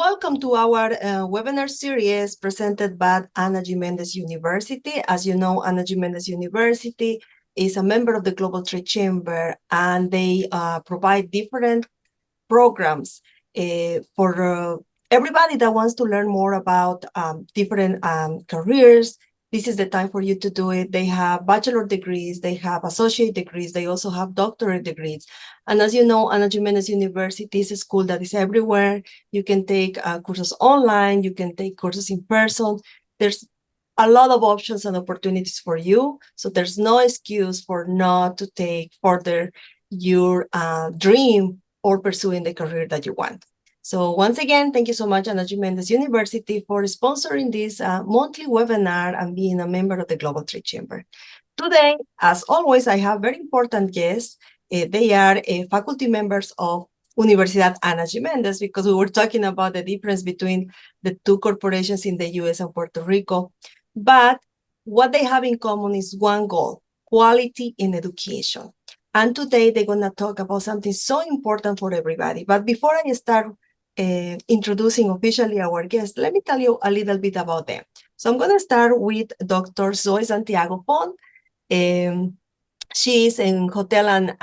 Welcome to our webinar series presented by Ana Jimenez University. As you know, Ana Jimenez University is a member of the Global Trade Chamber, and they provide different programs for everybody that wants to learn more about different careers. This is the time for you to do it. They have bachelor degrees, they have associate degrees, they also have doctorate degrees. And as you know, Ana Jimenez University is a school that is everywhere. You can take courses online, you can take courses in person. There's a lot of options and opportunities for you. So there's no excuse for not to take further your dream or pursuing the career that you want. So once again, thank you so much, Ana Jimenez University, for sponsoring this monthly webinar and being a member of the Global Trade Chamber. Today, as always, I have very important guests. They are faculty members of Universidad Ana Jimenez, because we were talking about the difference between the two corporations in the US and Puerto Rico. But what they have in common is one goal: quality in education. And today they're going to talk about something so important for everybody. But before I start introducing officially our guests, let me tell you a little bit about them. So I'm going to start with Dr. Zoe Santiago-Font. She is in hotel and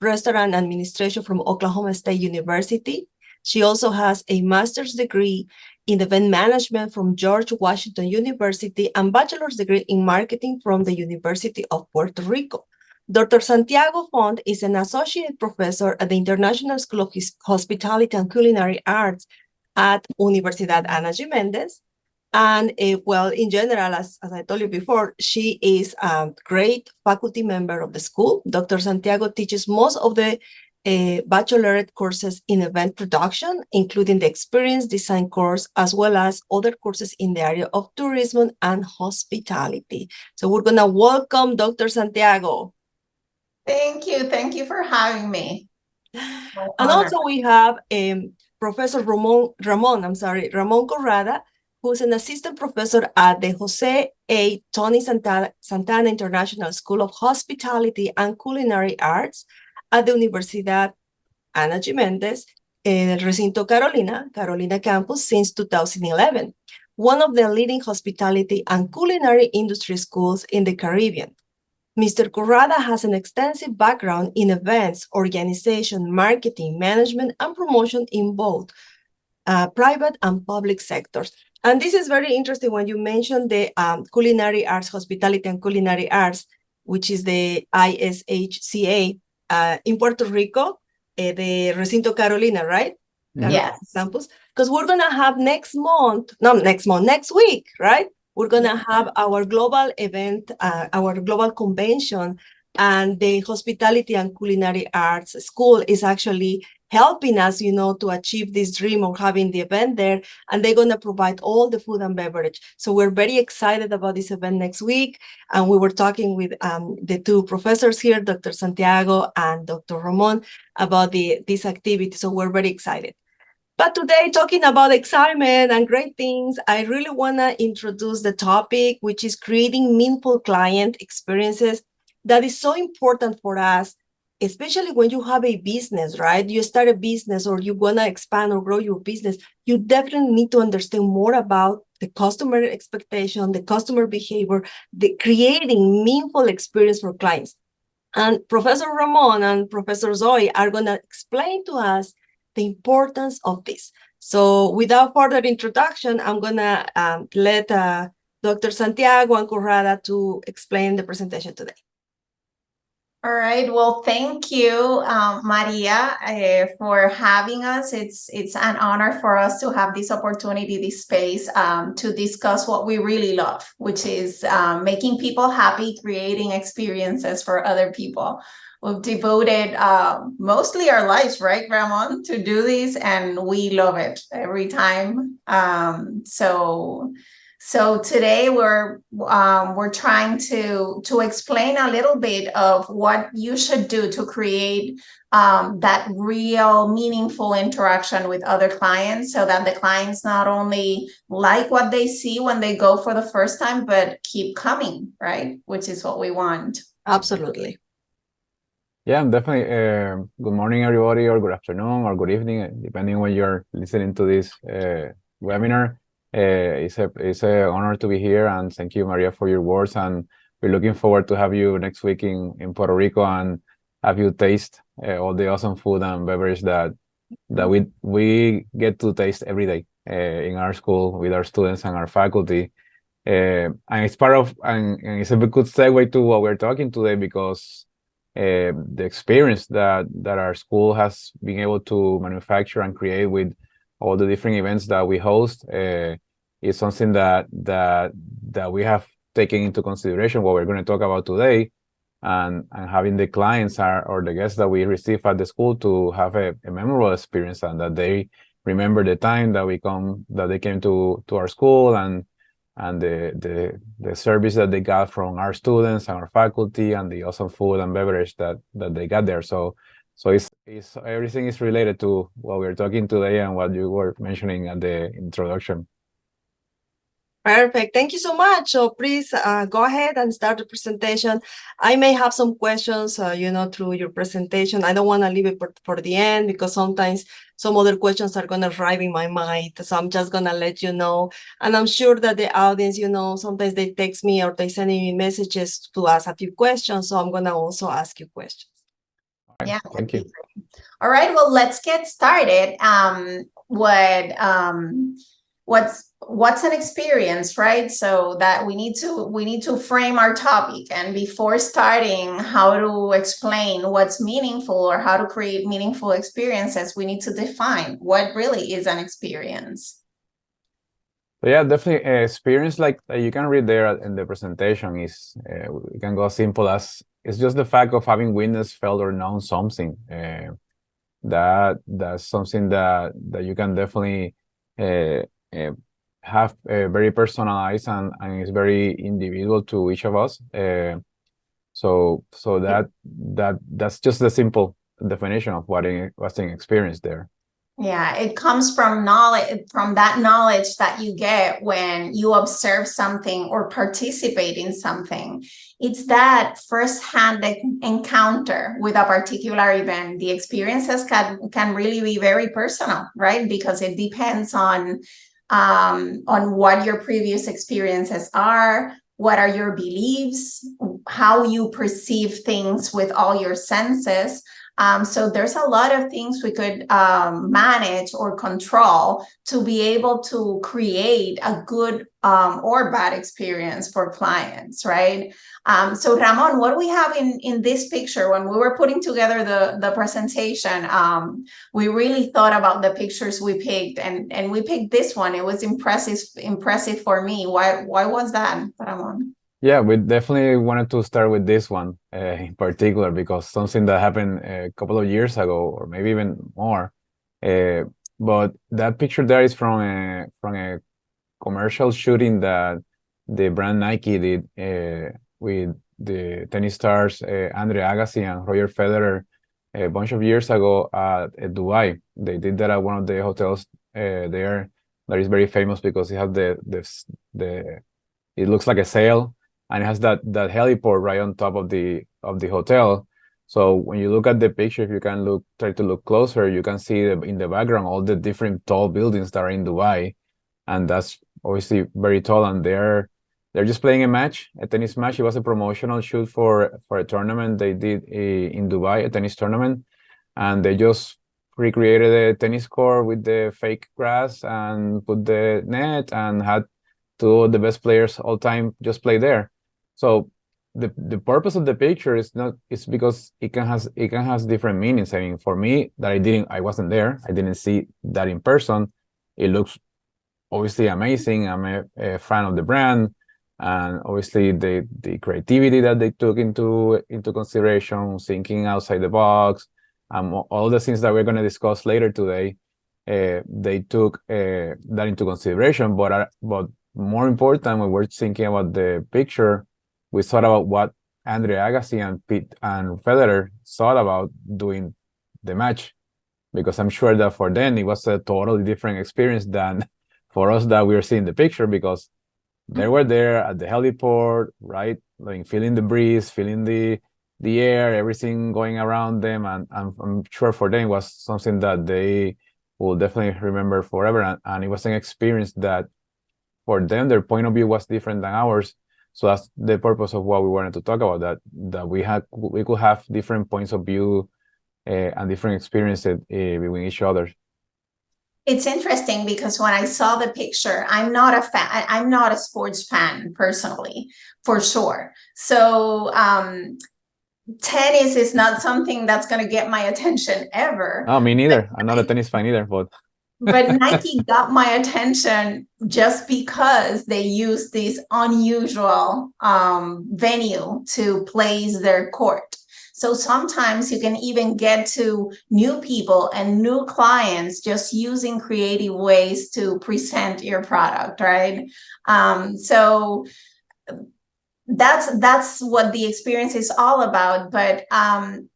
restaurant administration from Oklahoma State University. She also has a master's degree in event management from George Washington University and bachelor's degree in marketing from the University of Puerto Rico. Dr. Santiago-Font is an associate professor at the International School of Hospitality and Culinary Arts at Universidad Ana Jimenez. And well, in general, as I told you before, she is a great faculty member of the school. Dr. Santiago teaches most of the baccalaureate courses in event production, including the experience design course, as well as other courses in the area of tourism and hospitality. So we're going to welcome Dr. Santiago. Thank you. Thank you for having me. And also we have Professor Ramon Corrada, who's an assistant professor at the Jose A. Tony Santana International School of Hospitality and Culinary Arts at the Universidad Ana Jimenez, Recinto Carolina campus since 2011, one of the leading hospitality and culinary industry schools in the Caribbean. Mr. Corrada has an extensive background in events, organization, marketing, management, and promotion in both private and public sectors. And this is very interesting when you mentioned the culinary arts, hospitality and culinary arts, which is the ISHCA in Puerto Rico, the Recinto Carolina, right? Yes. Campus. Because we're going to have next week, right? We're going to have our global event, our global convention, and the Hospitality and Culinary Arts School is actually helping us, to achieve this dream of having the event there, and they're going to provide all the food and beverage. So we're very excited about this event next week, and we were talking with the two professors here, Dr. Santiago and Dr. Ramon, about this activity, so we're very excited. But today, talking about excitement and great things, I really want to introduce the topic, which is creating meaningful client experiences. That is so important for us, especially when you have a business, right? You start a business or you want to expand or grow your business. You definitely need to understand more about the customer expectation, the customer behavior, the creating meaningful experience for clients. And Professor Ramon and Professor Zoe are going to explain to us the importance of this. So without further introduction, I'm going to let Dr. Santiago and Corrada to explain the presentation today. All right. Well, thank you, Maria, for having us. It's an honor for us to have this opportunity, this space, to discuss what we really love, which is making people happy, creating experiences for other people. We've devoted mostly our lives, right, Ramon, to do this, and we love it every time. So today we're trying to explain a little bit of what you should do to create that real meaningful interaction with other clients, so that the clients not only like what they see when they go for the first time, but keep coming, right? Which is what we want. Absolutely. Yeah, definitely. Good morning, everybody, or good afternoon, or good evening, depending when you're listening to this webinar. It's a honor to be here, and thank you, Maria, for your words. And we're looking forward to have you next week in Puerto Rico and have you taste all the awesome food and beverage that we get to taste every day in our school with our students and our faculty. And it's part of, and it's a good segue to what we're talking today because the experience that our school has been able to manufacture and create with all the different events that we host is something that we have taken into consideration what we're going to talk about today, and having the clients or the guests that we receive at the school to have a memorable experience and that they remember the time that they came to our school and the service that they got from our students and our faculty and the awesome food and beverage that they got there. So it's everything is related to what we're talking today and what you were mentioning at the introduction. Perfect. Thank you so much. So please go ahead and start the presentation. I may have some questions, through your presentation. I don't want to leave it for the end because sometimes some other questions are going to arrive in my mind. So I'm just going to let you know. And I'm sure that the audience, sometimes they text me or they send me messages to ask a few questions. So I'm going to also ask you questions. All right, Yeah, thank you. All right, well, let's get started. What's an experience, right? So that we need to frame our topic, and before starting how to explain what's meaningful or how to create meaningful experiences, we need to define what really is an experience. So yeah, definitely experience like you can read there in the presentation is we can go as simple as it's just the fact of having witnessed, felt, or known something. That's something that you can definitely uh, uh, have very personalized and it's very individual to each of us. So that's just the simple definition of what's an experience there. Yeah, it comes from that knowledge that you get when you observe something or participate in something. It's that first-hand encounter with a particular event. The experiences can really be very personal, right? Because it depends on what your previous experiences are, what are your beliefs, how you perceive things with all your senses. So there's a lot of things we could manage or control to be able to create a good or bad experience for clients, right? So Ramon, what do we have in this picture? When we were putting together the presentation, we really thought about the pictures we picked, and we picked this one. It was impressive for me. Why was that, Ramon? Yeah, we definitely wanted to start with this one in particular because something that happened a couple of years ago, or maybe even more. But that picture there is from a commercial shooting that the brand Nike did with the tennis stars Andre Agassi and Roger Federer a bunch of years ago at Dubai. They did that at one of the hotels there that is very famous because it has the it looks like a sail and it has that heliport right on top of the hotel. So when you look at the picture, if you can try to look closer, you can see in the background all the different tall buildings that are in Dubai, and that's obviously very tall. And they're just playing a tennis match. It was a promotional shoot for a tournament they did in Dubai, a tennis tournament, and they just recreated a tennis court with the fake grass and put the net and had two of the best players all time just play there. So the purpose of the picture is not it's because it can has different meanings. I mean, for me that I wasn't there, I didn't see that in person. It looks obviously amazing. I'm a fan of the brand, and obviously the creativity that they took into consideration, thinking outside the box, all the things that we're going to discuss later today. They took that into consideration, but more important, when we're thinking about the picture, we thought about what Andre Agassi and Pete and Federer thought about doing the match, because I'm sure that for them it was a totally different experience than for us that we are seeing the picture, because they were there at the heliport, right? Like feeling the breeze, feeling the the air, everything going around them, and I'm sure for them it was something that they will definitely remember forever, and it was an experience that for them their point of view was different than ours. So that's the purpose of what we wanted to talk about, that we could have different points of view and different experiences between each other. It's interesting because when I saw the picture, I'm not a fan. I'm not a sports fan personally, for sure. So tennis is not something that's going to get my attention ever. Oh, me neither. I'm not a tennis fan either, but Nike got my attention just because they use this unusual venue to place their court. So sometimes you can even get to new people and new clients just using creative ways to present your product, right? So that's what the experience is all about. But I'm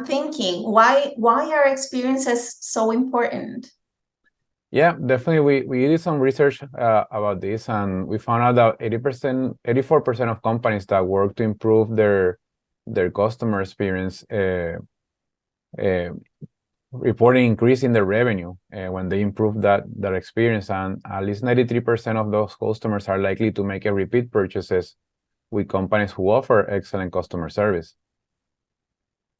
thinking, why are experiences so important? yeah, definitely. We did some research about this, and we found out that 84% of companies that work to improve their customer experience reporting increase in their revenue when they improve that experience, and at least 93% of those customers are likely to make a repeat purchases with companies who offer excellent customer service.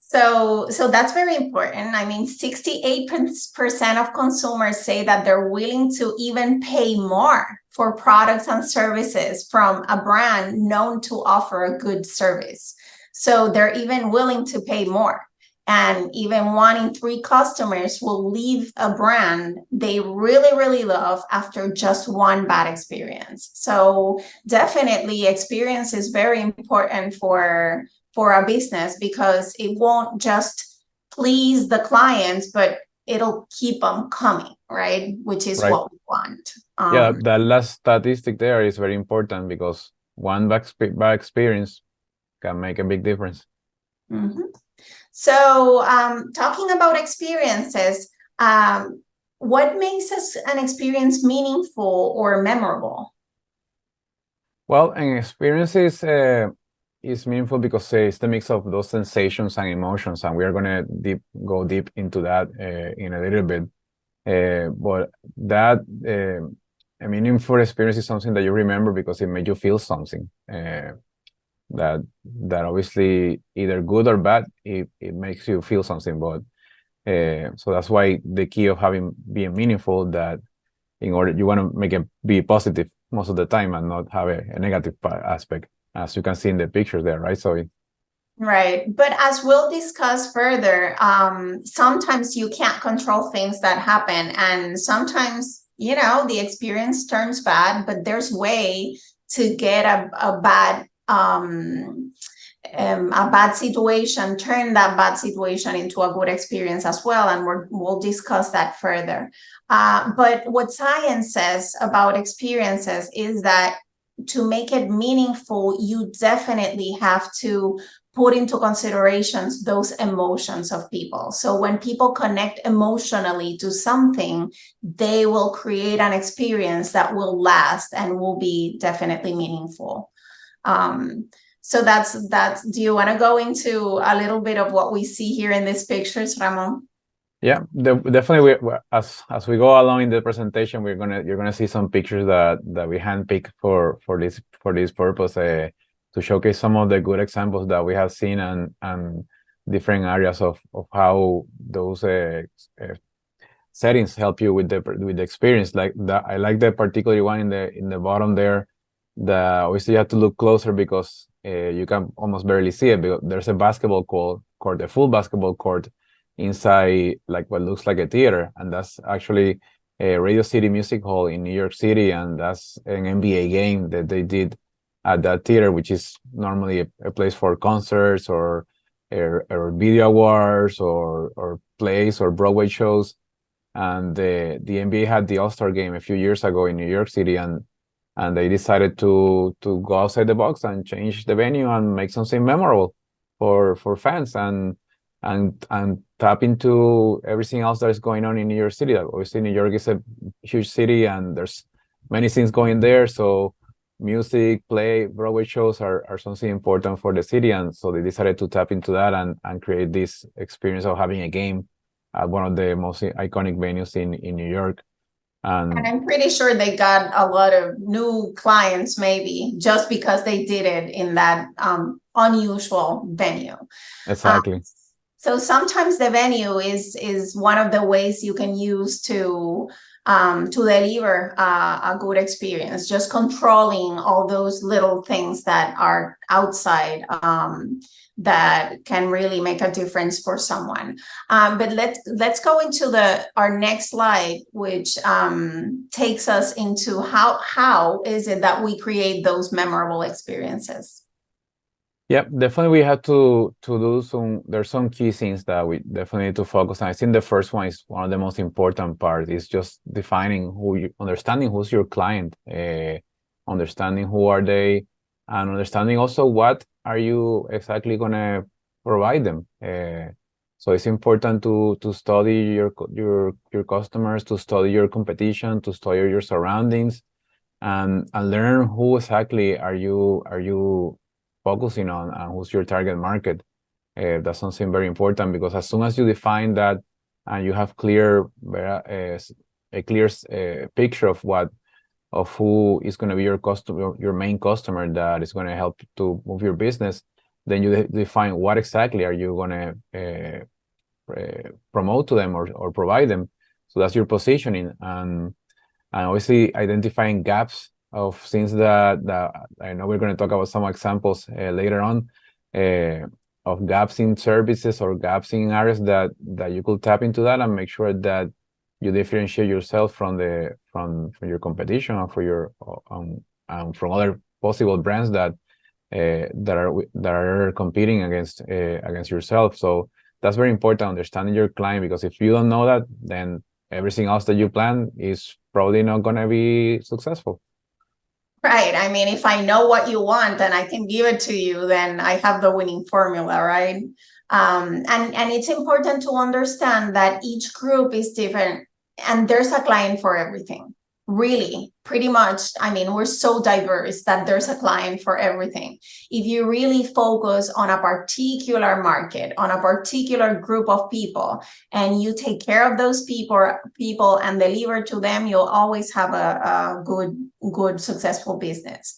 So that's very important. I mean, 68% of consumers say that they're willing to even pay more for products and services from a brand known to offer a good service. So they're even willing to pay more. And even 1 in 3 customers will leave a brand they really, really love after just one bad experience. So definitely experience is very important for a business, because it won't just please the clients, but it'll keep them coming, right? Which is Right. what we want. Yeah, that last statistic there is very important, because one bad experience can make a big difference. Mm-hmm. So talking about experiences, what makes an experience meaningful or memorable? Well, an experience is meaningful because it's the mix of those sensations and emotions, and we are gonna go deep into that in a little bit. But that a meaningful experience is something that you remember because it made you feel something. That obviously, either good or bad, it makes you feel something. But so that's why the key of being meaningful, that in order you want to make it be positive most of the time and not have a negative aspect, as you can see in the pictures there, right? So right. But as we'll discuss further, sometimes you can't control things that happen, and sometimes, you know, the experience turns bad, but there's way to get a bad situation, turn that bad situation into a good experience as well, and we'll discuss that further. But what science says about experiences is that to make it meaningful, you definitely have to put into considerations those emotions of people. So when people connect emotionally to something, they will create an experience that will last and will be definitely meaningful. So that's, do you want to go into a little bit of what we see here in these pictures, Ramon? yeah, definitely. As we go along in the presentation, you're gonna see some pictures that we handpicked for this purpose, to showcase some of the good examples that we have seen, and different areas of how those settings help you with the experience. Like that, I like the particular one in the bottom there. That obviously you have to look closer because you can almost barely see it, because there's a basketball court, a full basketball court inside like what looks like a theater, and that's actually a Radio City Music Hall in New York City, and that's an NBA game that they did at that theater, which is normally a place for concerts or video awards or plays or Broadway shows. And the NBA had the All-Star game a few years ago in New York City, and they decided to go outside the box and change the venue and make something memorable for fans, and tap into everything else that is going on in New York City. Obviously, New York is a huge city, and there's many things going there. So music, play, Broadway shows are something important for the city, and so they decided to tap into that and create this experience of having a game at one of the most iconic venues in New York. And I'm pretty sure they got a lot of new clients, maybe just because they did it in that unusual venue. Exactly. So sometimes the venue is one of the ways you can use to deliver a good experience. Just controlling all those little things that are outside that can really make a difference for someone. But let's go into our next slide, which takes us into how is it that we create those memorable experiences. Yep, definitely we have to do there's some key things that we definitely need to focus on. I think the first one is one of the most important parts, is just defining understanding who's your client, understanding who are they, and understanding also what are you exactly gonna provide them. So it's important to study your customers, to study your competition, to study your surroundings, and learn who exactly are you focusing on, and who's your target market. That's something very important, because as soon as you define that and you have a clear picture of who is going to be your customer, your main customer that is going to help to move your business, then you define what exactly are you going to promote to them or provide them. So that's your positioning, and obviously identifying gaps of things that I know we're going to talk about some examples later on, of gaps in services or gaps in areas that you could tap into that and make sure that you differentiate yourself from your competition, or from other possible brands that are competing against yourself. So that's very important, understanding your client, because if you don't know that, then everything else that you plan is probably not going to be successful. Right. I mean, if I know what you want and I can give it to you, then I have the winning formula, right? And it's important to understand that each group is different, and there's a client for everything. Really, pretty much. I mean, we're so diverse that there's a client for everything. If you really focus on a particular market, on a particular group of people, and you take care of those people and deliver to them, you'll always have a good successful business.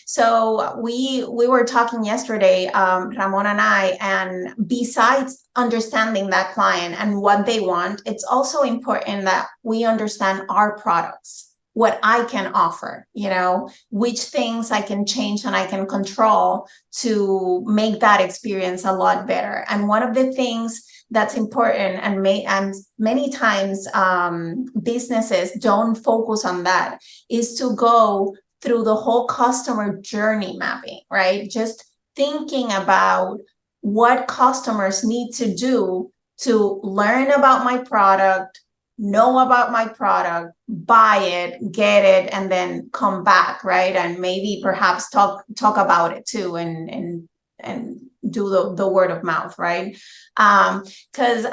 So we were talking yesterday, Ramon and I, and besides understanding that client and what they want, it's also important that we understand our products, what I can offer, which things I can change and I can control to make that experience a lot better. And one of the things that's important, and many times businesses don't focus on that, is to go through the whole customer journey mapping, right? Just thinking about what customers need to do to learn about my product, know about my product, buy it, get it, and then come back, right? And maybe perhaps talk about it too, and do the word of mouth, right? Because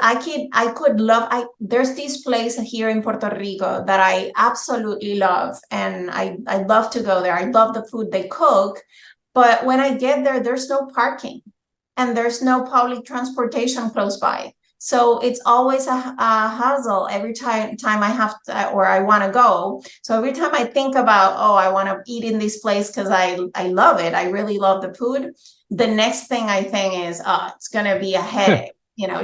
there's this place here in Puerto Rico that I absolutely love, and I love to go there. I love the food they cook, but when I get there, there's no parking and there's no public transportation close by. So it's always a hassle every time I have to, or I want to go. So every time I think about, I want to eat in this place because I love it, I really love the food, the next thing I think is, it's going to be a headache,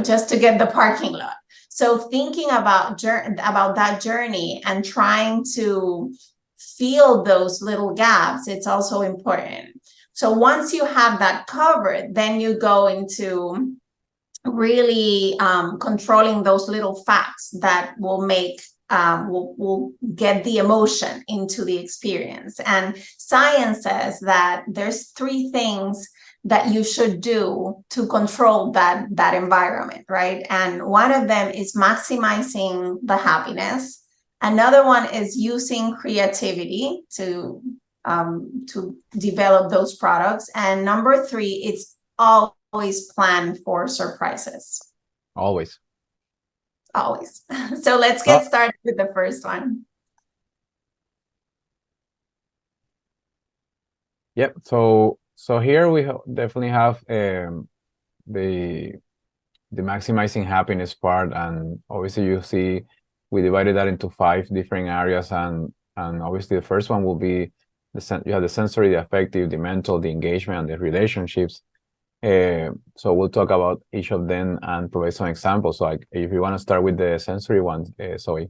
just to get the parking lot. So thinking about that journey and trying to fill those little gaps, it's also important. So once you have that covered, then you go into really controlling those little facts that will make will get the emotion into the experience. And science says that there's 3 things that you should do to control that environment, right? And one of them is maximizing the happiness. Another one is using creativity to develop those products. And number 3, it's always plan for surprises. Always. So let's get started with the first one. Yep. So here we definitely have the maximizing happiness part, and obviously you see we divided that into 5 different areas, and obviously the first one will be you have the sensory, the affective, the mental, the engagement, and the relationships. So we'll talk about each of them and provide some examples. So like if you want to start with the sensory ones, Zoe.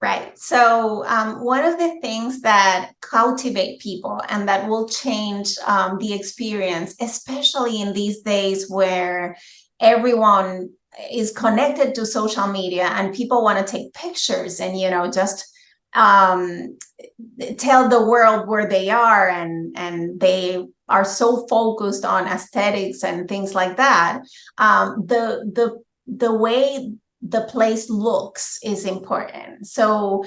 Right. So one of the things that cultivate people and that will change the experience, especially in these days where everyone is connected to social media and people want to take pictures and, just tell the world where they are, and they are so focused on aesthetics and things like that. The way the place looks is important. So,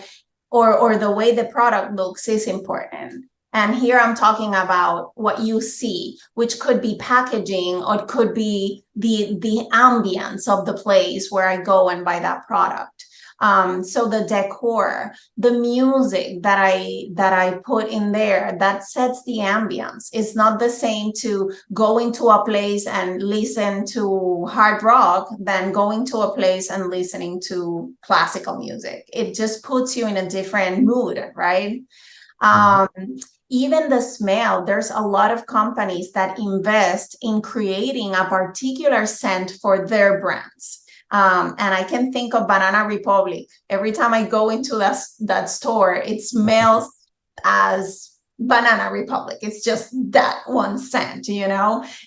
or the way the product looks is important. And here I'm talking about what you see, which could be packaging, or it could be the ambience of the place where I go and buy that product. So the decor, the music that I put in there, that sets the ambience. It's not the same to going to a place and listen to hard rock than going to a place and listening to classical music. It just puts you in a different mood, right? Even the smell, there's a lot of companies that invest in creating a particular scent for their brands. And I can think of Banana Republic. Every time I go into that store, it smells as Banana Republic. It's just that one scent,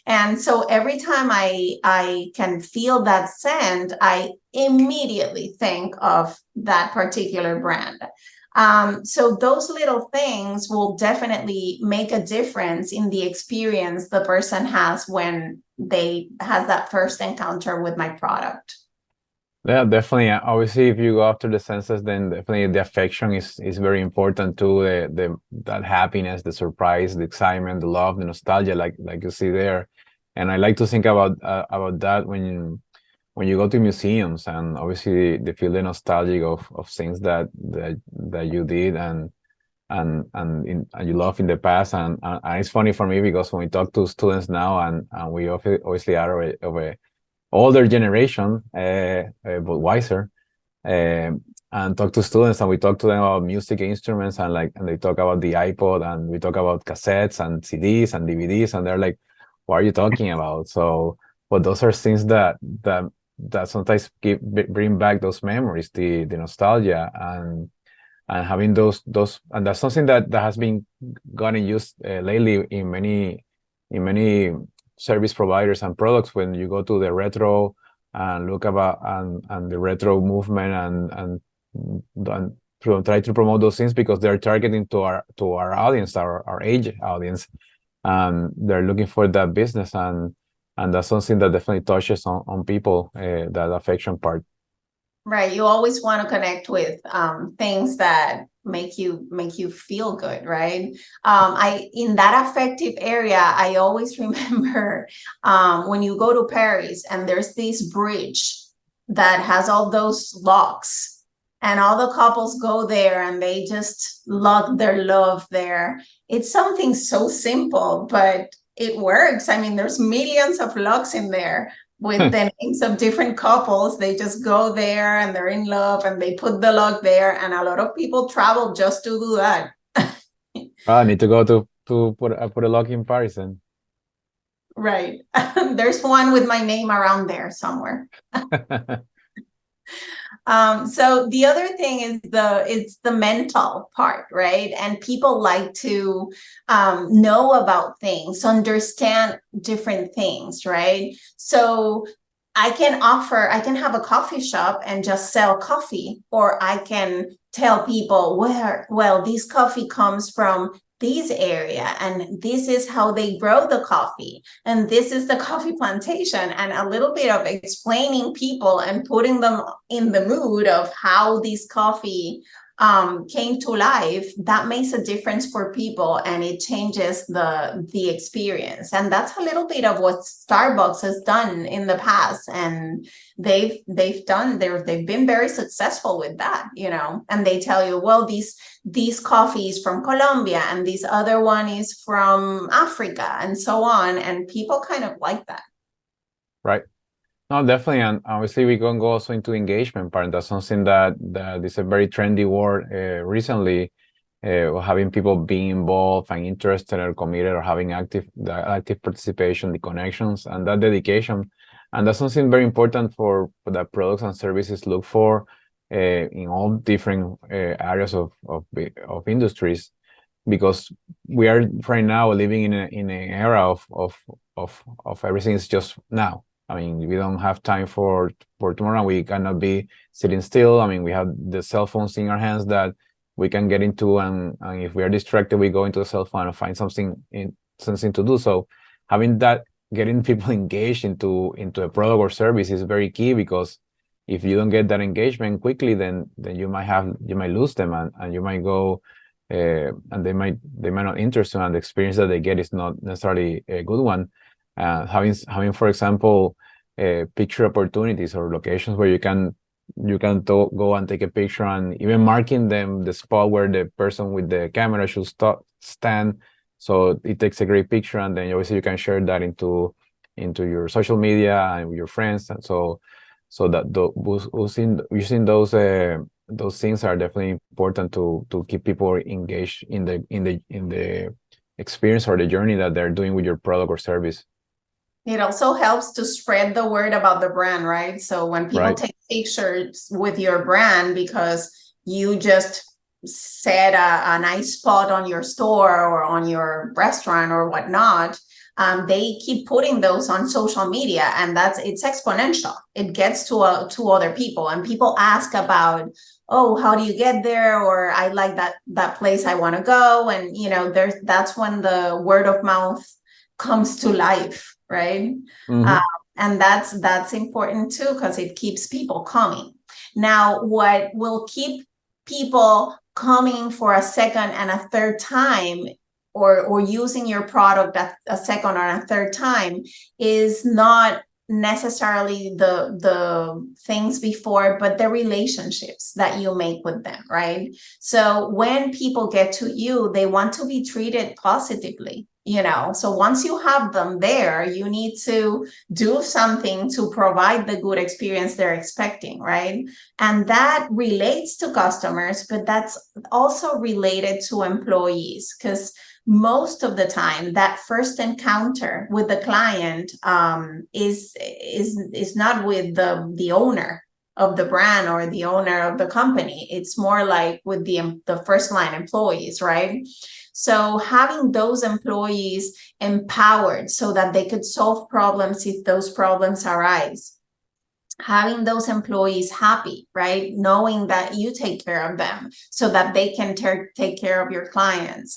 And so every time I can feel that scent, I immediately think of that particular brand. So those little things will definitely make a difference in the experience the person has when they has that first encounter with my product. Yeah, definitely. Obviously, if you go after the senses, then definitely the affection is very important too. That happiness, the surprise, the excitement, the love, the nostalgia, like you see there. And I like to think about that when you go to museums, and obviously they feel the nostalgia of things that you did and you love in the past. And it's funny for me because when we talk to students now, and we obviously are of a older generation, but wiser, and talk to students, and we talk to them about music instruments, and they talk about the iPod, and we talk about cassettes and CDs and DVDs, and they're like, what are you talking about? So, but those are things that sometimes bring back those memories, the nostalgia, and having those, and that's something that has been gotten used lately in many service providers and products. When you go to the retro and look about and the retro movement, and try to promote those things, because they're targeting to our audience, our age audience, and they're looking for that business, and that's something that definitely touches on people, that affection part. Right. You always want to connect with things that make you feel good, right? In that affective area, I always remember when you go to Paris and there's this bridge that has all those locks, and all the couples go there and they just lock their love there. It's something so simple, but it works. I mean, there's millions of locks in there with the names of different couples. They just go there and they're in love and they put the lock there. And a lot of people travel just to do that. I need to go to put a lock in Paris then. Right. There's one with my name around there somewhere. So the other thing is it's the mental part, right? And people like to know about things, understand different things, right? So I can have a coffee shop and just sell coffee, or I can tell people this coffee comes from this area, and this is how they grow the coffee, and this is the coffee plantation, and a little bit of explaining people and putting them in the mood of how this coffee came to life, that makes a difference for people, and it changes the experience. And that's a little bit of what Starbucks has done in the past, and they've been very successful with that, you know. And they tell you, well, these coffee is from Colombia and this other one is from Africa and so on, and people kind of like that. Right. No, definitely, and obviously we can go also into engagement part. That's something that is a very trendy word recently, having people being involved and interested or committed or having active participation, the connections and that dedication, and that's something very important for that products and services look for in all different areas of industries, because we are right now living in an era of everything is just now. I mean, we don't have time for tomorrow. We cannot be sitting still. I mean, we have the cell phones in our hands that we can get into, and if we are distracted, we go into the cell phone and find something to do. So having that, getting people engaged into a product or service is very key, because if you don't get that engagement quickly, then you might lose them, and you might go and they might not interest you, and the experience that they get is not necessarily a good one. Having, for example, picture opportunities or locations where you can go and take a picture, and even marking them the spot where the person with the camera should stand, so it takes a great picture, and then obviously you can share that into your social media and with your friends, and so that using those things are definitely important to keep people engaged in the experience or the journey that they're doing with your product or service. It also helps to spread the word about the brand, right? So when people Right. take pictures with your brand because you just set a nice spot on your store or on your restaurant or whatnot, they keep putting those on social media, and it's exponential. It gets to other people, and people ask about, oh, how do you get there? Or I like that place, I want to go. And you know, that's when the word of mouth comes to life, right? Mm-hmm. And that's important too, because it keeps people coming. Now, what will keep people coming for a second and a third time, or using your product a second or a third time, is not necessarily the things before, but the relationships that you make with them, right? So when people get to you, they want to be treated positively, you know. So once you have them there, you need to do something to provide the good experience they're expecting, right? And that relates to customers, but that's also related to employees, because most of the time that first encounter with the client is not with the owner of the brand or the owner of the company. It's more like with the first line employees, right? So having those employees empowered so that they could solve problems if those problems arise, having those employees happy, right? Knowing that you take care of them so that they can take care of your clients.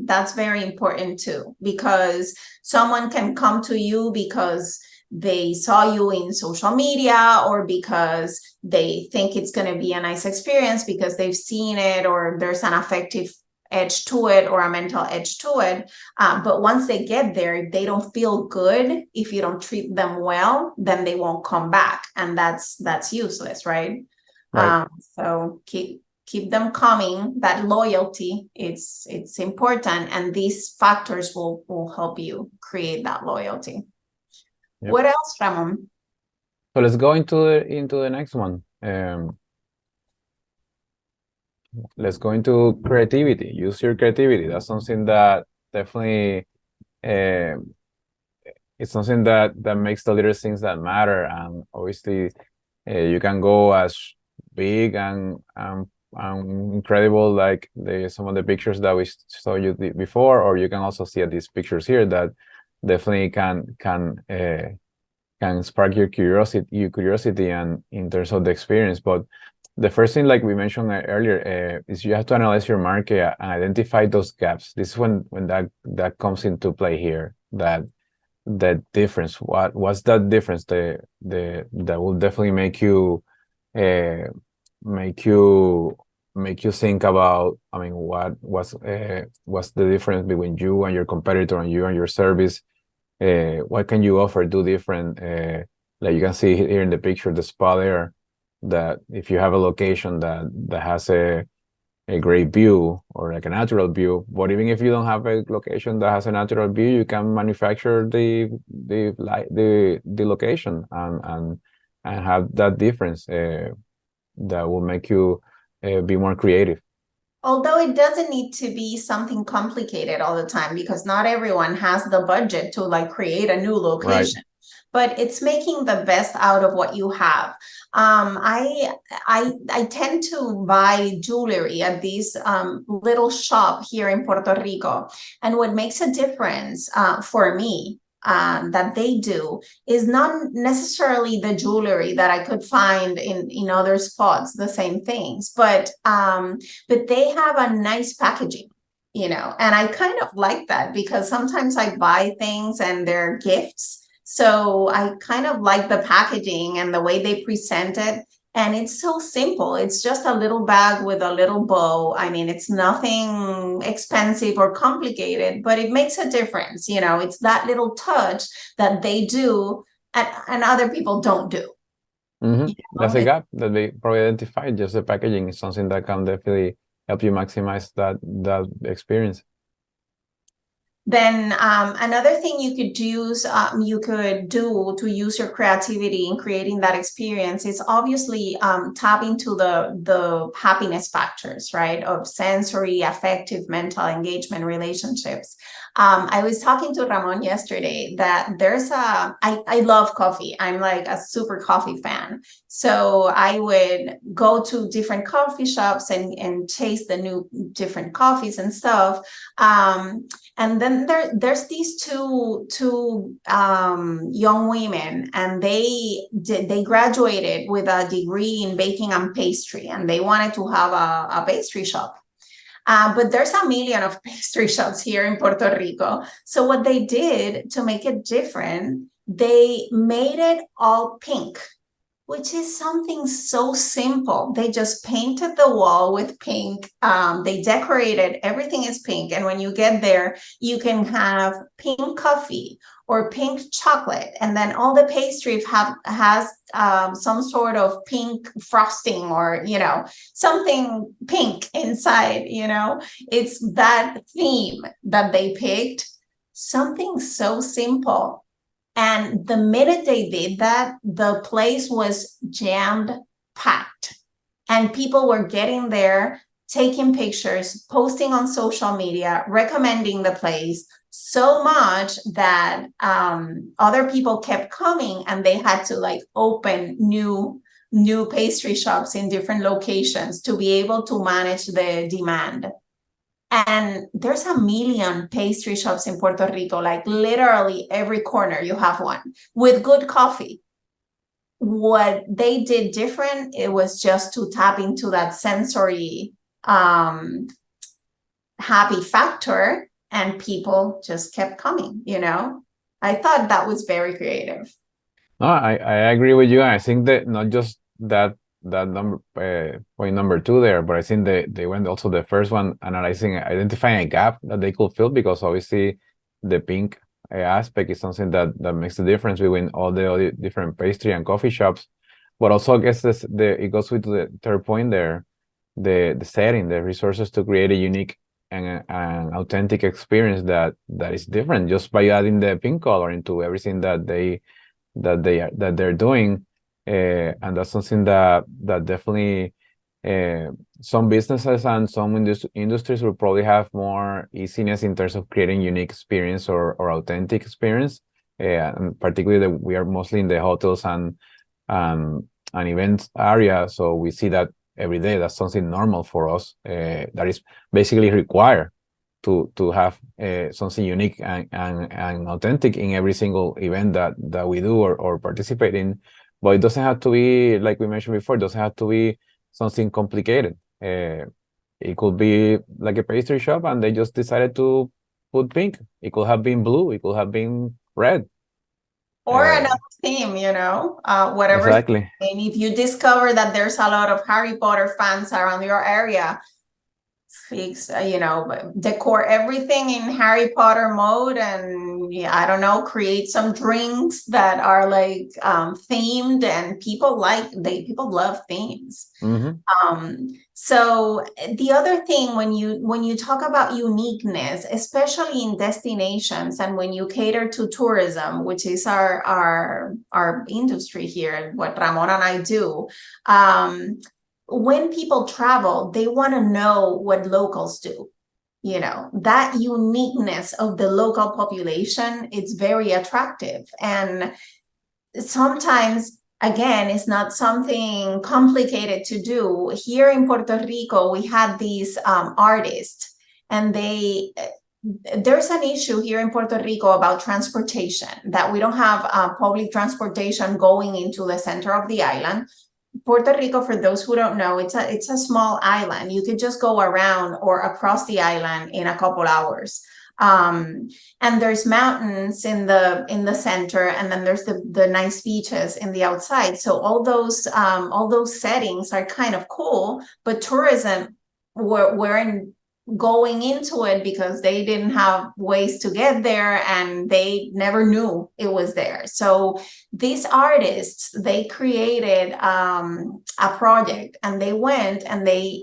That's very important too, because someone can come to you because they saw you in social media, or because they think it's going to be a nice experience because they've seen it, or there's an affective edge to it or a mental edge to it. But once they get there, they don't feel good. If you don't treat them well, then they won't come back, and that's useless, right? Right. So keep them coming. That loyalty, it's important, and these factors will help you create that loyalty. Yep. What else, Ramon? So let's go into the next one. Let's go into creativity. Use your creativity. That's something that definitely it's something that makes the little things that matter. And obviously, you can go as big and incredible like some of the pictures that we saw you before, or you can also see these pictures here that definitely can spark your curiosity and in terms of the experience. But the first thing, like we mentioned earlier, is you have to analyze your market and identify those gaps. This is when that comes into play here. That difference. What's that difference? That will definitely make you make you think about, I mean, what's the difference between you and your competitor and you and your service? What can you offer, do different? Like you can see here in the picture, the spa there, that if you have a location that has a great view or like a natural view, but even if you don't have a location that has a natural view, you can manufacture the location and have that difference that will make you be more creative. Although it doesn't need to be something complicated all the time, because not everyone has the budget to like create a new location. But it's making the best out of what you have. I tend to buy jewelry at this little shop here in Puerto Rico, and what makes a difference for me that they do is not necessarily the jewelry that I could find in other spots, the same things, but they have a nice packaging, you know, and I kind of like that because sometimes I buy things and they're gifts. So I kind of like the packaging and the way they present it. And it's so simple. It's just a little bag with a little bow. I mean, it's nothing expensive or complicated, but it makes a difference. You know, it's that little touch that they do and other people don't do. Mm-hmm. That's a gap that they probably identified. Just the packaging is something that can definitely help you maximize that experience. Then another thing you could do to use your creativity in creating that experience is obviously tap into the happiness factors, right? Of sensory, affective, mental engagement, relationships. I was talking to Ramon yesterday that I love coffee. I'm like a super coffee fan. So I would go to different coffee shops and taste the new different coffees and stuff. And then there's these two young women, and they graduated with a degree in baking and pastry, and they wanted to have a pastry shop. But there's a million of pastry shops here in Puerto Rico. So what they did to make it different, they made it all pink, which is something so simple. They just painted the wall with pink. They decorated, everything is pink. And when you get there, you can have pink coffee or pink chocolate. And then all the pastry has some sort of pink frosting or, you know, something pink inside, you know. It's that theme that they picked, something so simple. And the minute they did that, the place was jammed packed. And people were getting there, taking pictures, posting on social media, recommending the place so much that other people kept coming, and they had to like open new pastry shops in different locations to be able to manage the demand. And there's a million pastry shops in Puerto Rico, like literally every corner you have one with good coffee. What they did different, it was just to tap into that sensory happy factor, and people just kept coming, you know. I thought that was very creative. No, I agree with you. I think that not just that number point number 2 there, but I think they went also the first one identifying a gap that they could fill, because obviously the pink aspect is something that makes the difference between all the other different pastry and coffee shops. But also, I guess it goes with the third point there, the setting, the resources to create a unique and an authentic experience that is different just by adding the pink color into everything that they're doing. And that's something that definitely some businesses and some industries will probably have more easiness in terms of creating unique experience or authentic experience. And particularly that we are mostly in the hotels and events area, so we see that every day. That's something normal for us. That is basically required to have something unique and authentic in every single event that we do or participate in. But it doesn't have to be, like we mentioned before, it doesn't have to be something complicated. It could be like a pastry shop and they just decided to put pink. It could have been blue, it could have been red. Or another theme, whatever. Exactly. And if you discover that there's a lot of Harry Potter fans around your area, fix, decor everything in Harry Potter mode, and I don't know, create some drinks that are like themed, and people love themes. So the other thing, when you talk about uniqueness, especially in destinations, and when you cater to tourism, which is our industry here, what Ramon and I do, when people travel, they want to know what locals do. That uniqueness of the local population, it's very attractive. And sometimes, again, it's not something complicated to do. Here in Puerto Rico, we had these artists, and there's an issue here in Puerto Rico about transportation, that we don't have public transportation going into the center of the island. Puerto Rico, for those who don't know, it's a small island. You could just go around or across the island in a couple hours. And there's mountains in the center, and then there's the nice beaches in the outside. So all those settings are kind of cool, but tourism weren't going into it because they didn't have ways to get there, and they never knew it was there. So these artists, they created a project, and they went and they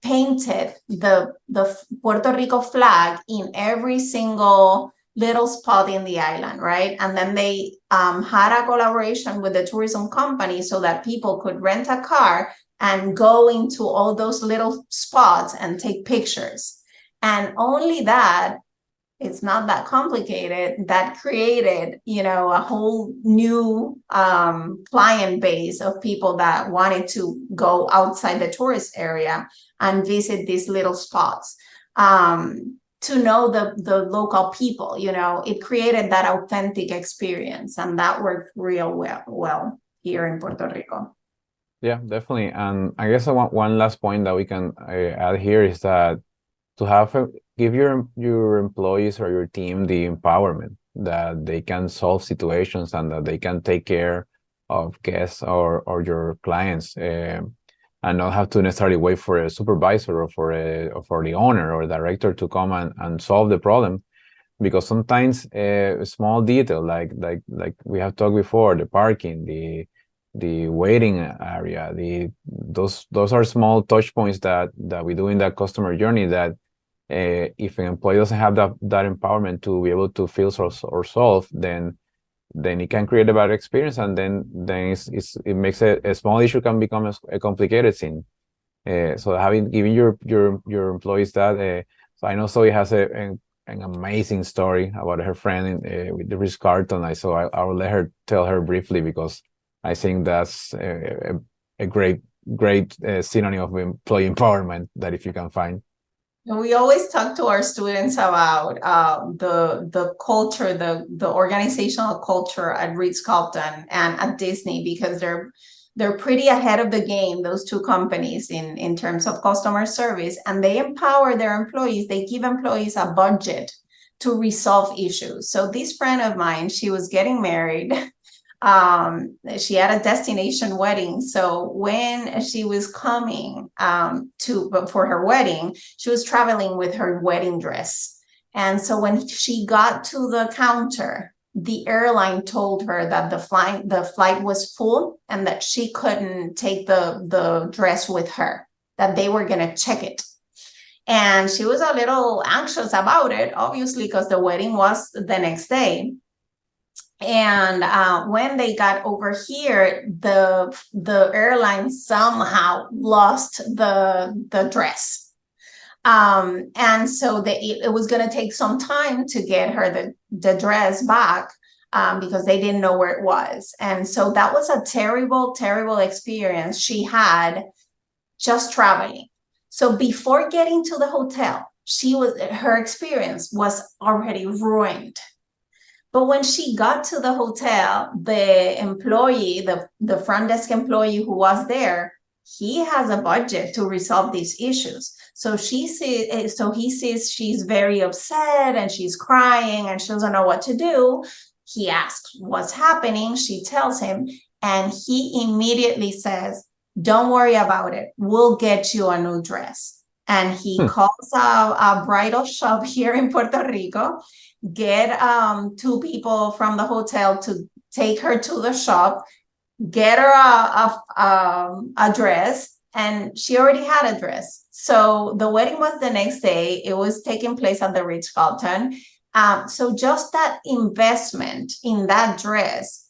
painted the Puerto Rico flag in every single little spot in the island, right? And then they had a collaboration with the tourism company so that people could rent a car and go into all those little spots and take pictures. And only that, it's not that complicated, that created, a whole new client base of people that wanted to go outside the tourist area and visit these little spots. To know the local people, it created that authentic experience, and that worked real well here in Puerto Rico. Yeah, definitely. And I guess one last point that we can add here is that to give your employees or your team the empowerment that they can solve situations and that they can take care of guests or your clients, and not have to necessarily wait for a supervisor or for the owner or director to come and solve the problem. Because sometimes a small detail like we have talked before, the parking, the waiting area, those are small touch points that we do in that customer journey, that if an employee doesn't have that empowerment to be able to fix or solve, then it can create a bad experience, and then it makes a small issue can become a complicated thing. So giving your employees that, so I know Zoe has an amazing story about her friend with the Ritz Carlton. I will let her tell her briefly, because I think that's a great synonym of employee empowerment that if you can find. We always talk to our students about the culture, the organizational culture at Ritz Carlton and at Disney, because they're pretty ahead of the game, those two companies, in terms of customer service, and they empower their employees. They give employees a budget to resolve issues. So this friend of mine, she was getting married. She had a destination wedding. So when she was coming for her wedding, she was traveling with her wedding dress. And so when she got to the counter, the airline told her that the flight was full and that she couldn't take the dress with her, that they were going to check it. And she was a little anxious about it, obviously, because the wedding was the next day. And when they got over here, the airline somehow lost the dress. And so it was going to take some time to get her the dress back, because they didn't know where it was. And so that was a terrible, terrible experience she had just traveling. So before getting to the hotel, her experience was already ruined. But when she got to the hotel, the employee, the front desk employee who was there, he has a budget to resolve these issues. So he sees she's very upset and she's crying and she doesn't know what to do. He asks what's happening. She tells him, and he immediately says, don't worry about it. We'll get you a new dress. And he calls a bridal shop here in Puerto Rico, get 2 people from the hotel to take her to the shop, get her a dress, and she already had a dress. So the wedding was the next day. It was taking place at the Ritz-Carlton. So just that investment in that dress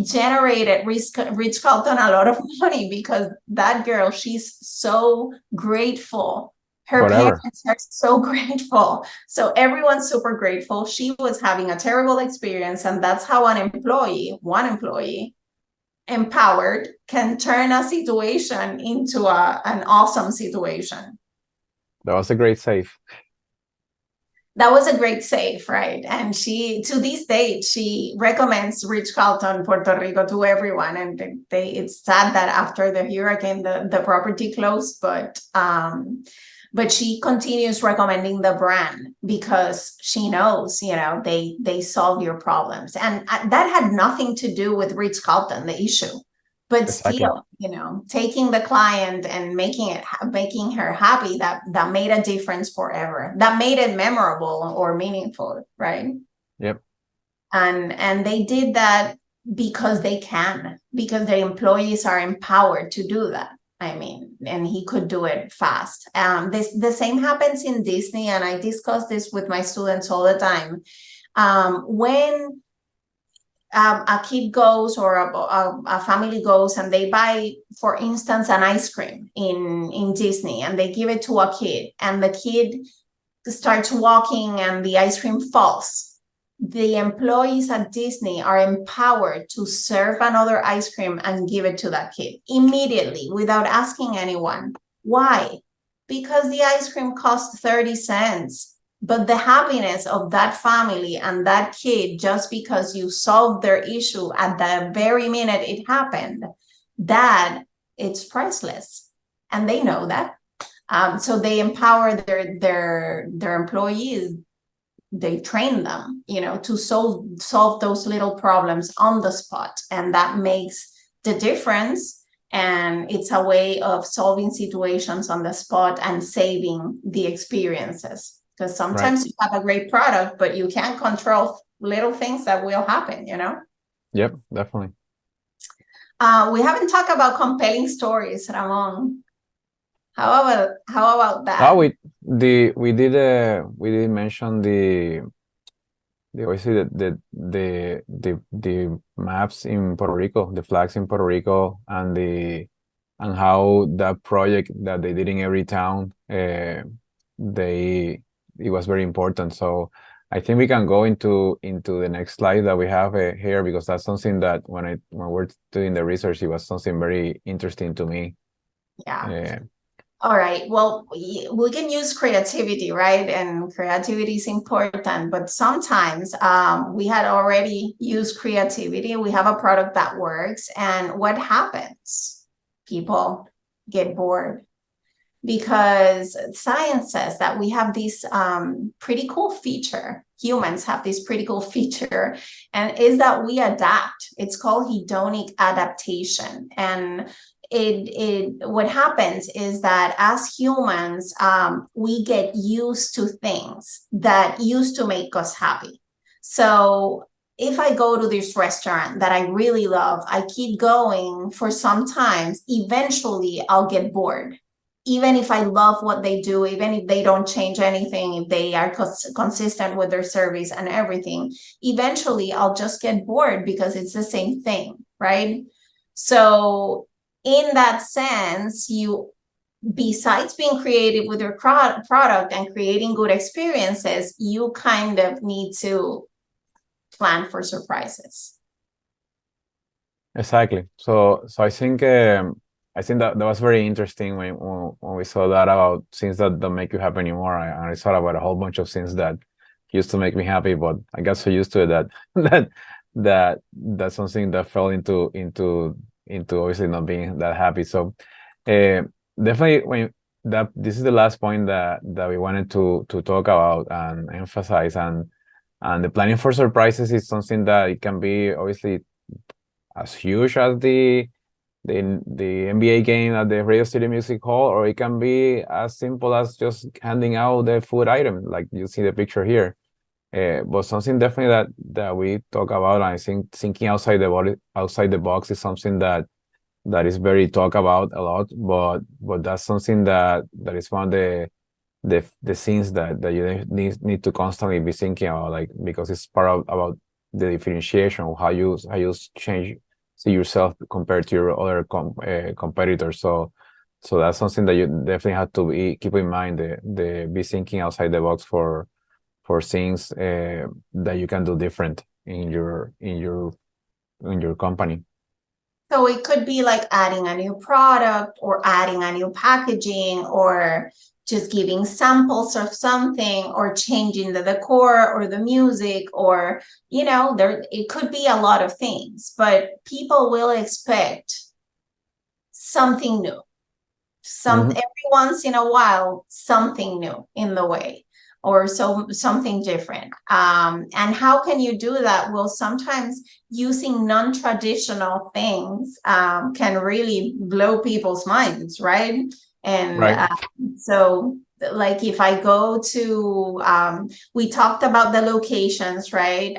generated Ritz-Carlton a lot of money, because that girl, she's so grateful. Her Whatever. parents are so grateful. So everyone's super grateful. She was having a terrible experience, and that's how one employee empowered can turn a situation into an awesome situation. That was a great save. That was a great save, right? And she, to this day, she recommends Ritz-Carlton Puerto Rico to everyone. And it's sad that after the hurricane, the property closed, but she continues recommending the brand because she knows, they solve your problems. And that had nothing to do with Ritz-Carlton, the issue. But Exactly. still, taking the client and making her happy, that made a difference forever. That made it memorable or meaningful, right? Yep. And they did that because they can, because their employees are empowered to do that. I mean, and he could do it fast. The same happens in Disney, and I discuss this with my students all the time. When a kid goes, or a family goes, and they buy, for instance, an ice cream in Disney, and they give it to a kid, and the kid starts walking and the ice cream falls. The employees at Disney are empowered to serve another ice cream and give it to that kid immediately without asking anyone. Why? Because the ice cream costs 30 cents. But the happiness of that family and that kid, just because you solved their issue at the very minute it happened, that it's priceless. And they know that. So they empower their employees. They train them, to solve those little problems on the spot. And that makes the difference. And it's a way of solving situations on the spot and saving the experiences. Because sometimes you have a great product, but you can't control little things that will happen, Yep, definitely. We haven't talked about compelling stories, Ramon. How about that? Oh, we did mention obviously the maps in Puerto Rico, the flags in Puerto Rico, and how that project that they did in every town, it was very important. So I think we can go into the next slide that we have here, because that's something that when we're doing the research, it was something very interesting to me. Yeah. All right. Well, we can use creativity, right? And creativity is important, but sometimes we had already used creativity. We have a product that works, and what happens? People get bored. Because science says that we have this pretty cool feature. Humans have this pretty cool feature, and is that we adapt. It's called hedonic adaptation. And what happens is that as humans, we get used to things that used to make us happy. So if I go to this restaurant that I really love, I keep going for some time, eventually I'll get bored. Even if I love what they do, even if they don't change anything, if they are consistent with their service and everything, eventually I'll just get bored because it's the same thing, right? So in that sense, besides being creative with your product and creating good experiences, you kind of need to plan for surprises. Exactly. So I think that was very interesting when we saw that about things that don't make you happy anymore. I thought about a whole bunch of things that used to make me happy, but I got so used to it that's something that fell into obviously not being that happy. So definitely this is the last point that we wanted to talk about and emphasize, and And the planning for surprises is something that it can be obviously as huge as the NBA game at the Radio City Music Hall, or it can be as simple as just handing out the food item, like you see the picture here. But something definitely that we talk about, and I think thinking outside the box is something that is very talked about a lot. But that's something that is one of the things that you need to constantly be thinking about, like, because it's part of about the differentiation of how you change see yourself compared to your other competitors. So that's something that you definitely have to keep in mind, the be thinking outside the box for things that you can do different in your company. So it could be like adding a new product or adding a new packaging or just giving samples of something or changing the decor or the music, or, you know, it could be a lot of things, but people will expect something new. Every once in a while, something new in the way, or something different. And how can you do that? Well, sometimes using non-traditional things can really blow people's minds, right? And Right. So like if I go to, we talked about the locations, right?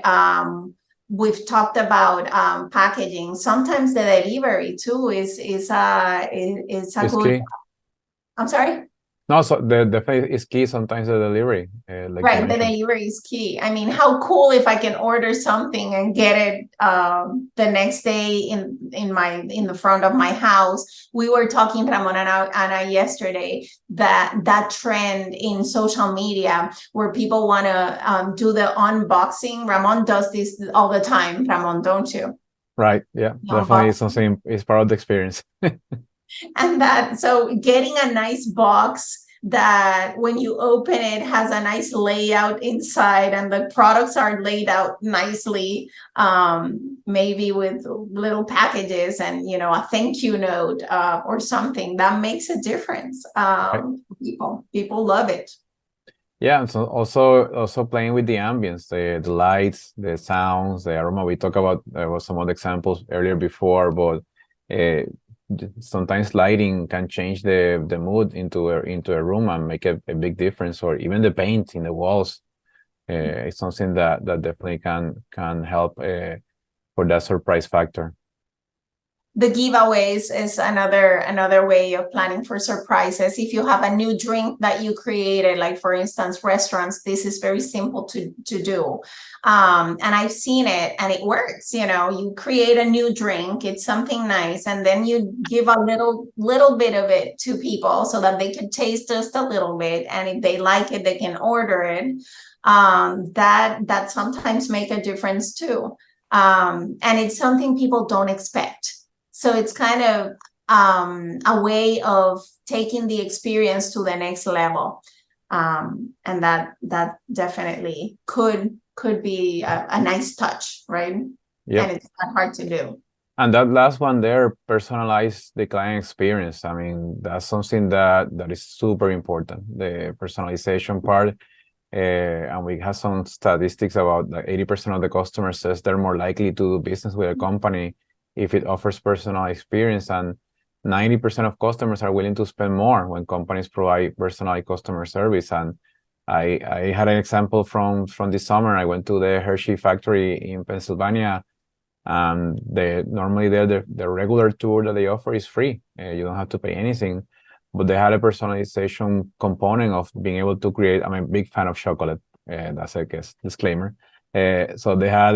We've talked about packaging. Sometimes the delivery too is a It's good. key. I'm sorry. No, so the face is key. Sometimes the delivery, like you Right, the mentioned. delivery is key. I mean, how cool if I can order something and get it the next day in the front of my house. We were talking, Ramon and I yesterday, that trend in social media where people want to do the unboxing. Ramon does this all the time. Ramon, don't you? Right. Yeah. Definitely something is part of the experience. And so getting a nice box that when you open it has a nice layout inside and the products are laid out nicely, maybe with little packages and, you know, a thank you note or something that makes a difference. Right. People love it. Yeah, and so also playing with the ambience, the lights, the sounds, the aroma. We talked about there was some other examples earlier before, but sometimes lighting can change the mood into a room and make a big difference, or even the paint in the walls. It's something that definitely can help for that surprise factor. The giveaways is another way of planning for surprises. If you have a new drink that you created, like for instance, restaurants, this is very simple to do. And I've seen it and it works. You know, you create a new drink, it's something nice, and then you give a little bit of it to people so that they can taste just a little bit. And if they like it, they can order it. That sometimes make a difference too. And it's something people don't expect. So it's kind of a way of taking the experience to the next level. And that definitely could be a nice touch, right? Yep. And it's not hard to do. And that last one there, personalize the client experience. I mean, that's something that is super important, the personalization part. And we have some statistics about like 80% of the customers says they're more likely to do business with a company if it offers personal experience, and 90% of customers are willing to spend more when companies provide personalized customer service. And I had an example from this summer. I went to the Hershey factory in Pennsylvania, and normally the regular tour that they offer is free. You don't have to pay anything, but they had a personalization component of being able to create. I'm a big fan of chocolate. That's a disclaimer. So they had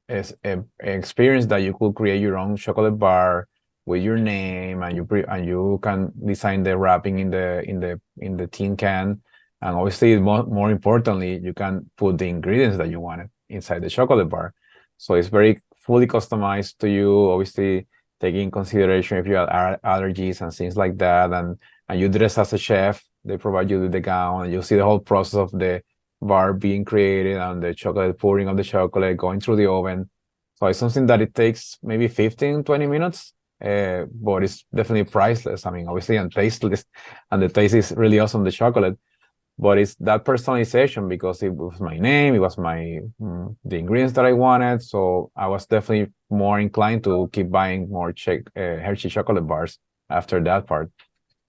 an experience that you could create your own chocolate bar with your name, and you can design the wrapping in the tin can, and obviously more importantly, you can put the ingredients that you wanted inside the chocolate bar. So it's very fully customized to you, obviously taking in consideration if you have allergies and things like that, and you dress as a chef. They provide you with the gown, and you see the whole process of the bar being created and the chocolate, pouring of the chocolate, going through the oven. So it's something that it takes maybe 15-20 minutes, but it's definitely priceless. I mean, obviously, and tasteless, and the taste is really awesome, the chocolate. but it's that personalization because it was my name, it was my the ingredients that I wanted. So I was definitely more inclined to keep buying more Hershey chocolate bars after that part.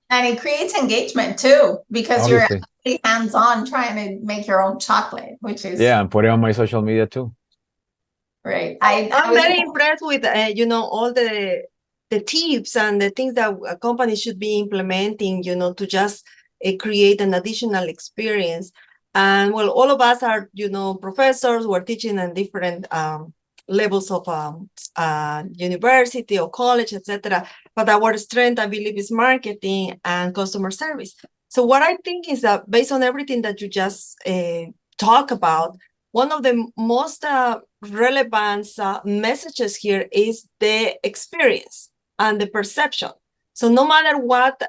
And it creates engagement too, because Obviously. you're actually hands-on trying to make your own chocolate, which is and put it on my social media too. Right. I'm very impressed with all the tips and the things that a company should be implementing, to just create an additional experience. And well, all of us are, professors. We're teaching in different levels of university or college, etc. But our strength, I believe, is marketing and customer service. So what I think is that based on everything that you just talk about, one of the most relevant messages here is the experience and the perception. So no matter what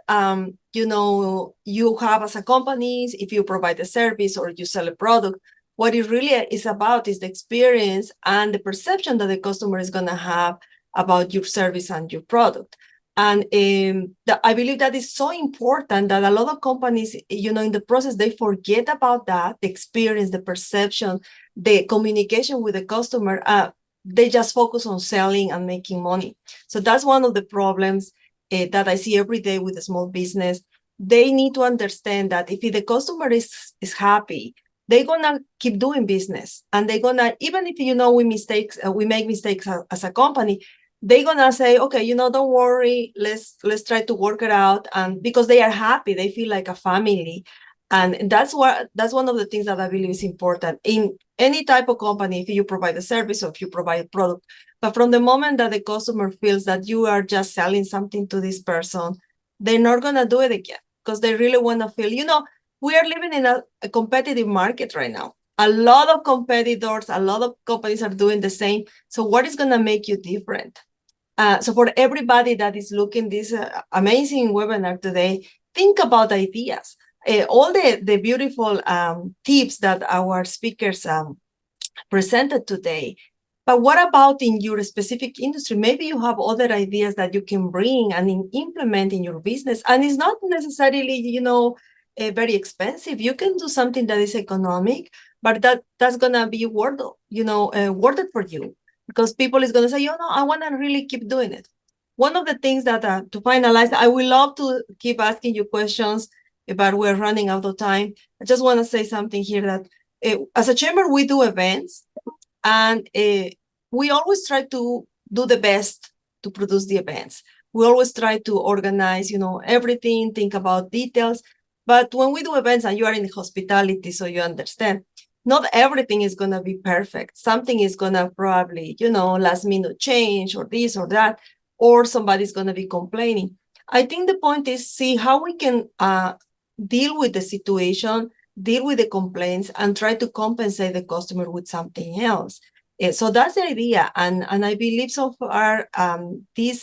you have as a company, if you provide a service or you sell a product, what it really is about is the experience and the perception that the customer is going to have about your service and your product. And I believe that is so important that a lot of companies, in the process, they forget about that, the experience, the perception, the communication with the customer. They just focus on selling and making money. So that's one of the problems that I see every day with a small business. They need to understand that if the customer is happy, they're gonna keep doing business, and they're gonna, even if we make mistakes as a company, they're gonna say, okay, don't worry, let's try to work it out. And because they are happy, they feel like a family. And that's one of the things that I believe is important in any type of company, if you provide a service or if you provide a product. But from the moment that the customer feels that you are just selling something to this person, they're not gonna do it again, because they really wanna feel, we are living in a competitive market right now. A lot of competitors, a lot of companies are doing the same. So what is going to make you different? So for everybody that is looking this amazing webinar today, think about ideas. All the beautiful tips that our speakers presented today. But what about in your specific industry? Maybe you have other ideas that you can bring and implement in your business. And it's not necessarily, very expensive. You can do something that is economic, but that's gonna be worth it for you, because people is gonna say, I want to really keep doing it. One of the things that to finalize, I would love to keep asking you questions, but we're running out of time. I just want to say something here that as a chamber, we do events, and we always try to do the best to produce the events. We always try to organize, everything, think about details. But when we do events, and you are in the hospitality, so you understand, not everything is going to be perfect. Something is going to probably, last minute change, or this or that, or somebody's going to be complaining. I think the point is see how we can deal with the situation, deal with the complaints, and try to compensate the customer with something else. So that's the idea. And I believe so far this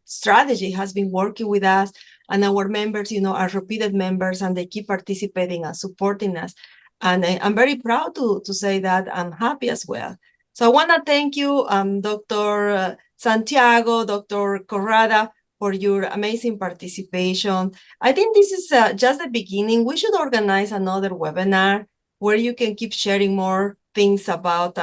strategy has been working with us, and our members, are repeated members, and they keep participating and supporting us. And I'm very proud to say that. I'm happy as well. So I want to thank you, Dr. Santiago, Dr. Corrada, for your amazing participation. I think this is just the beginning. We should organize another webinar where you can keep sharing more things about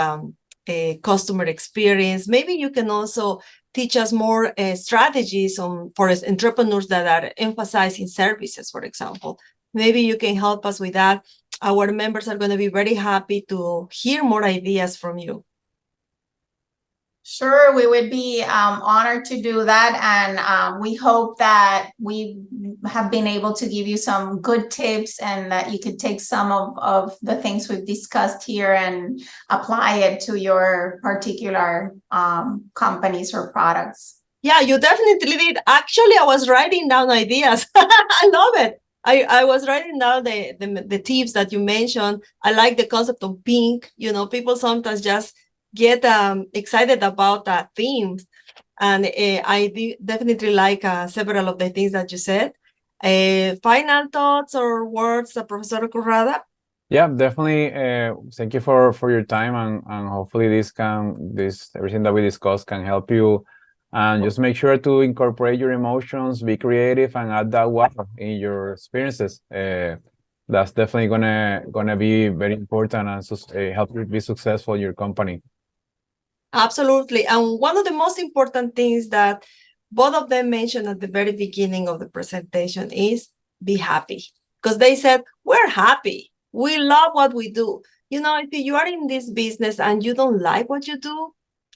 customer experience. Maybe you can also teach us more strategies for entrepreneurs that are emphasizing services, for example. Maybe you can help us with that. Our members are going to be very happy to hear more ideas from you. Sure, we would be honored to do that, and we hope that we have been able to give you some good tips, and that you could take some of the things we've discussed here and apply it to your particular companies or products. Yeah, you definitely did. Actually, I was writing down ideas. I love it. I was writing down the tips that you mentioned. I like the concept of pink. People sometimes just get excited about themes, and I definitely like several of the things that you said. Final thoughts or words, Professor Corrada? Yeah, definitely. Thank you for your time, and hopefully this everything that we discussed can help you. And just make sure to incorporate your emotions, be creative, and add that wow in your experiences. that's definitely gonna be very important and help you be successful in your company. Absolutely. And one of the most important things that both of them mentioned at the very beginning of the presentation is be happy. Because they said, we're happy. We love what we do. You know, if you are in this business and you don't like what you do,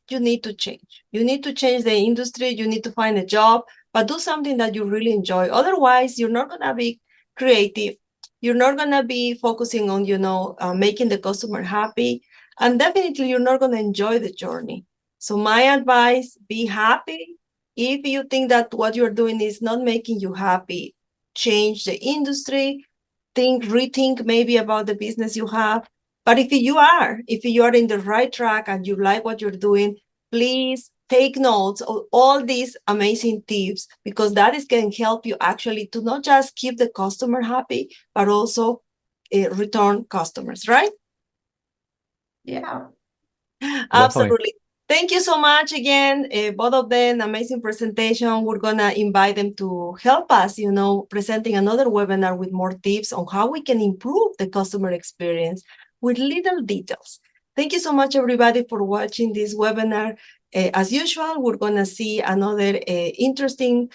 you need to change. You need to change the industry. You need to find a job, but do something that you really enjoy. Otherwise, you're not going to be creative. You're not going to be focusing on, making the customer happy. And definitely, you're not going to enjoy the journey. So my advice, be happy. If you think that what you're doing is not making you happy, change the industry, rethink maybe about the business you have. But if you are in the right track and you like what you're doing, please take notes of all these amazing tips, because that is going to help you actually to not just keep the customer happy, but also return customers, right? Yeah. Absolutely. Thank you so much again, both of them, amazing presentation. We're gonna invite them to help us, presenting another webinar with more tips on how we can improve the customer experience with little details. Thank you so much, everybody, for watching this webinar. As usual, we're gonna see another interesting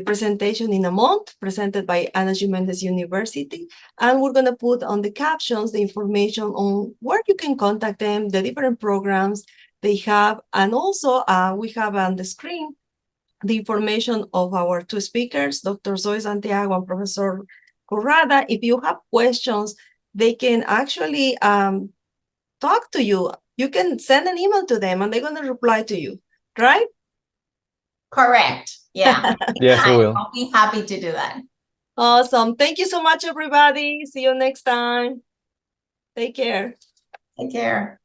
presentation in a month, presented by Ana Jimenez University. And we're gonna put on the captions the information on where you can contact them, the different programs they have, and also we have on the screen the information of our two speakers, Dr. Zoe Santiago and Professor Corrada. If you have questions, they can actually talk to you. You can send an email to them and they're going to reply to you, right? Correct. Yeah. Yes, we will. I'll be happy to do that. Awesome. Thank you so much, everybody. See you next time. Take care. Take care.